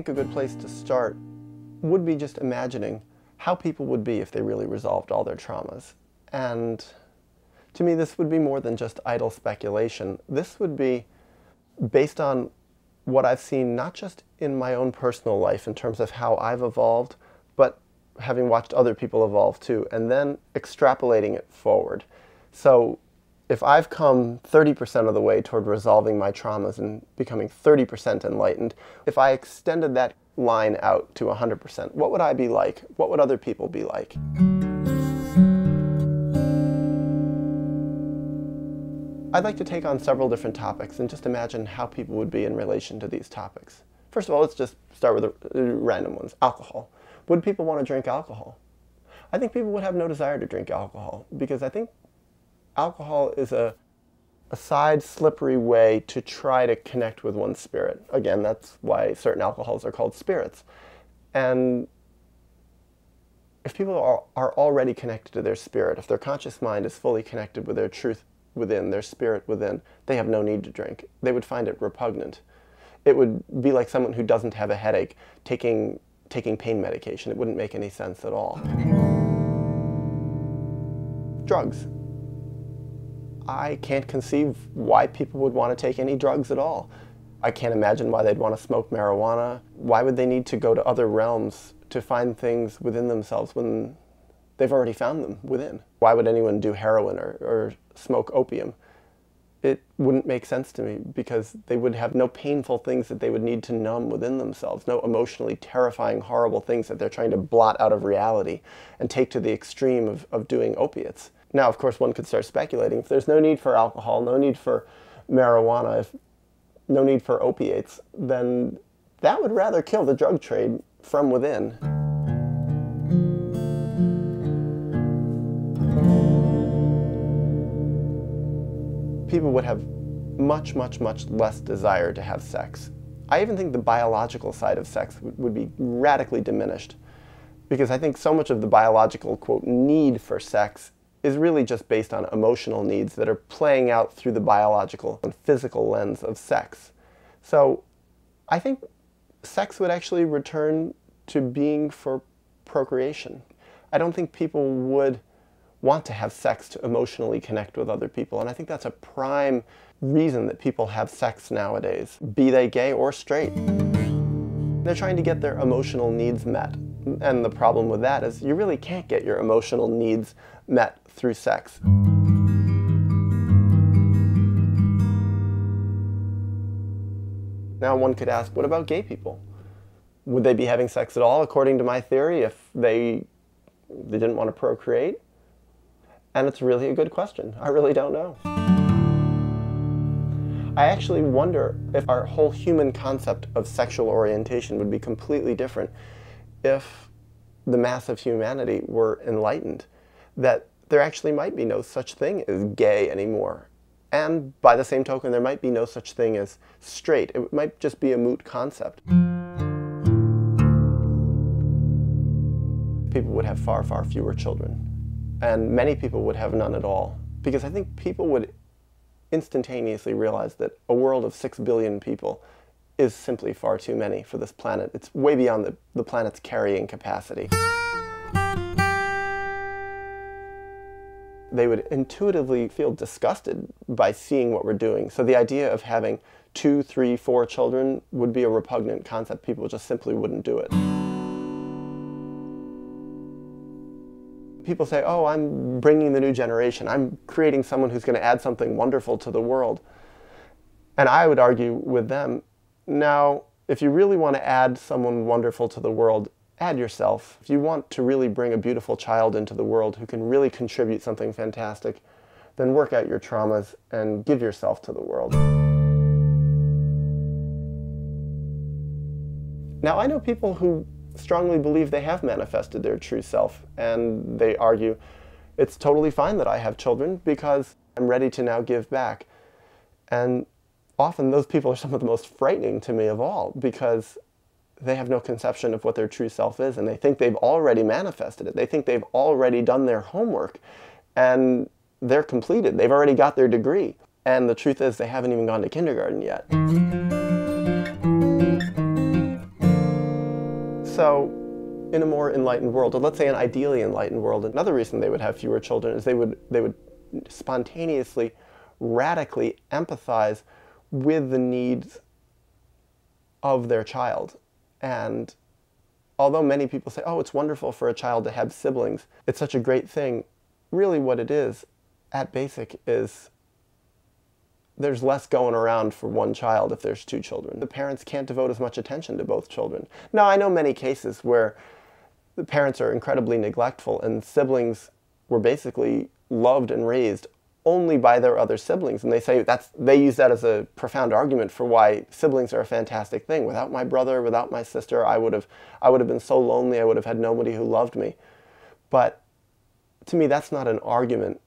think a good place to start would be just imagining how people would be if they really resolved all their traumas. And to me, this would be more than just idle speculation. This would be based on what I've seen, not just in my own personal life in terms of how I've evolved, but having watched other people evolve too, and then extrapolating it forward. So if I've come 30% of the way toward resolving my traumas and becoming 30% enlightened, if I extended that line out to 100%, what would I be like? What would other people be like? I'd like to take on several different topics and just imagine how people would be in relation to these topics. First of all, let's just start with the random ones. Alcohol. Would people want to drink alcohol? I think people would have no desire to drink alcohol, because I think alcohol is a side, slippery way to try to connect with one's spirit. Again, that's why certain alcohols are called spirits. And if people are already connected to their spirit, if their conscious mind is fully connected with their truth within, their spirit within, they have no need to drink. They would find it repugnant. It would be like someone who doesn't have a headache taking pain medication. It wouldn't make any sense at all. Drugs. I can't conceive why people would want to take any drugs at all. I can't imagine why they'd want to smoke marijuana. Why would they need to go to other realms to find things within themselves when they've already found them within? Why would anyone do heroin or smoke opium? It wouldn't make sense to me, because they would have no painful things that they would need to numb within themselves, no emotionally terrifying, horrible things that they're trying to blot out of reality and take to the extreme of doing opiates. Now, of course, one could start speculating. If there's no need for alcohol, no need for marijuana, no need for opiates, then that would rather kill the drug trade from within. People would have much, much, much less desire to have sex. I even think the biological side of sex would be radically diminished, because I think so much of the biological, quote, need for sex is really just based on emotional needs that are playing out through the biological and physical lens of sex. So I think sex would actually return to being for procreation. I don't think people would want to have sex to emotionally connect with other people, and I think that's a prime reason that people have sex nowadays, be they gay or straight. They're trying to get their emotional needs met, and the problem with that is you really can't get your emotional needs met through sex. Now one could ask, what about gay people? Would they be having sex at all, according to my theory, if they didn't want to procreate? And it's really a good question. I really don't know. I actually wonder if our whole human concept of sexual orientation would be completely different if the mass of humanity were enlightened, that there actually might be no such thing as gay anymore. And by the same token, there might be no such thing as straight. It might just be a moot concept. People would have far, far fewer children. And many people would have none at all, because I think people would instantaneously realize that a world of 6 billion people is simply far too many for this planet. It's way beyond the planet's carrying capacity. They would intuitively feel disgusted by seeing what we're doing. So the idea of having 2, 3, 4 children would be a repugnant concept. People just simply wouldn't do it. People say, oh, I'm bringing the new generation. I'm creating someone who's going to add something wonderful to the world. And I would argue with them, now, if you really want to add someone wonderful to the world, add yourself. If you want to really bring a beautiful child into the world who can really contribute something fantastic, then work out your traumas and give yourself to the world. Now, I know people who strongly believe they have manifested their true self, and they argue it's totally fine that I have children because I'm ready to now give back. And often those people are some of the most frightening to me of all, because they have no conception of what their true self is, and they think they've already manifested it. They think they've already done their homework, and they're completed. They've already got their degree. And the truth is they haven't even gone to kindergarten yet. So in a more enlightened world, or let's say an ideally enlightened world, another reason they would have fewer children is they would spontaneously, radically empathize with the needs of their child. And although many people say, oh, it's wonderful for a child to have siblings, it's such a great thing, really what it is, at basic, is there's less going around for one child if there's two children. The parents can't devote as much attention to both children. Now, I know many cases where the parents are incredibly neglectful and siblings were basically loved and raised only by their other siblings, and they use that as a profound argument for why siblings are a fantastic thing. Without my brother, without my sister, I would have been so lonely, I would have had nobody who loved me. But to me, that's not an argument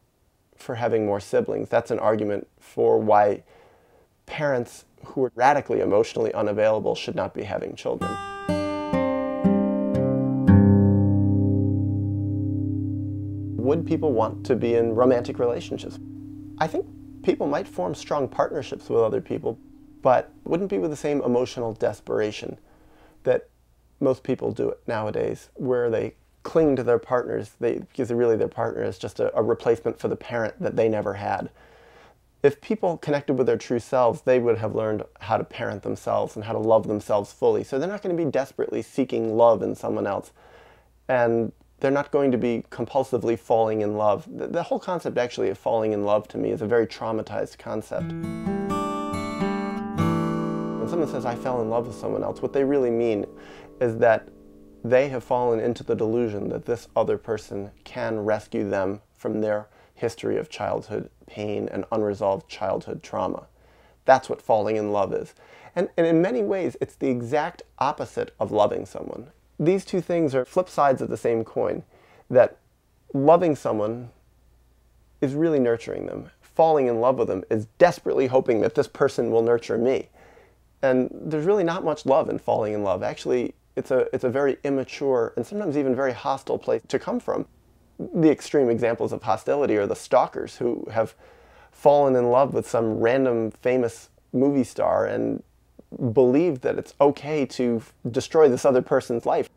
for having more siblings. That's an argument for why parents who are radically emotionally unavailable should not be having children. Would people want to be in romantic relationships? I think people might form strong partnerships with other people, but wouldn't be with the same emotional desperation that most people do it nowadays, where they cling to their partners because really their partner is just a replacement for the parent that they never had. If people connected with their true selves, they would have learned how to parent themselves and how to love themselves fully. So they're not going to be desperately seeking love in someone else. And they're not going to be compulsively falling in love. The whole concept actually of falling in love to me is a very traumatized concept. When someone says, I fell in love with someone else, what they really mean is that they have fallen into the delusion that this other person can rescue them from their history of childhood pain and unresolved childhood trauma. That's what falling in love is. And in many ways, it's the exact opposite of loving someone. These two things are flip sides of the same coin, that loving someone is really nurturing them. Falling in love with them is desperately hoping that this person will nurture me. And there's really not much love in falling in love. Actually, it's a very immature and sometimes even very hostile place to come from. The extreme examples of hostility are the stalkers who have fallen in love with some random famous movie star and believe that it's okay to destroy this other person's life.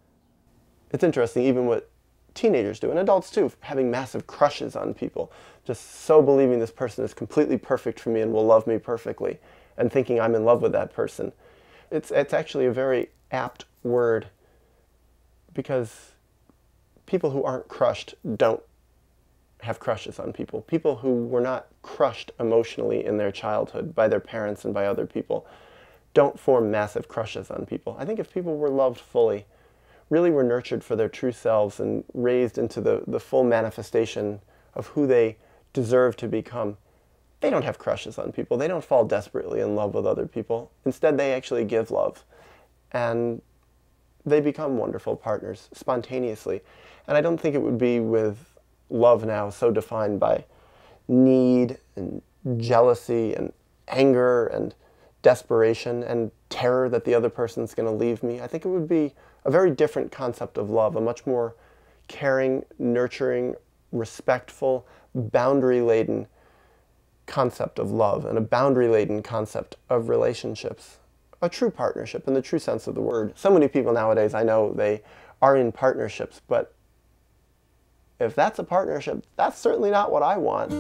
It's interesting, even what teenagers do, and adults too, having massive crushes on people, just so believing this person is completely perfect for me and will love me perfectly, and thinking I'm in love with that person. It's actually a very apt word, because people who aren't crushed don't have crushes on people. People who were not crushed emotionally in their childhood by their parents and by other people don't form massive crushes on people. I think if people were loved fully, really were nurtured for their true selves and raised into the full manifestation of who they deserve to become, they don't have crushes on people. They don't fall desperately in love with other people. Instead, they actually give love. And they become wonderful partners spontaneously. And I don't think it would be with love now so defined by need and jealousy and anger and desperation and terror that the other person's going to leave me. I think it would be a very different concept of love, a much more caring, nurturing, respectful, boundary-laden concept of love and a boundary-laden concept of relationships. A true partnership in the true sense of the word. So many people nowadays, I know, they are in partnerships, but if that's a partnership, that's certainly not what I want.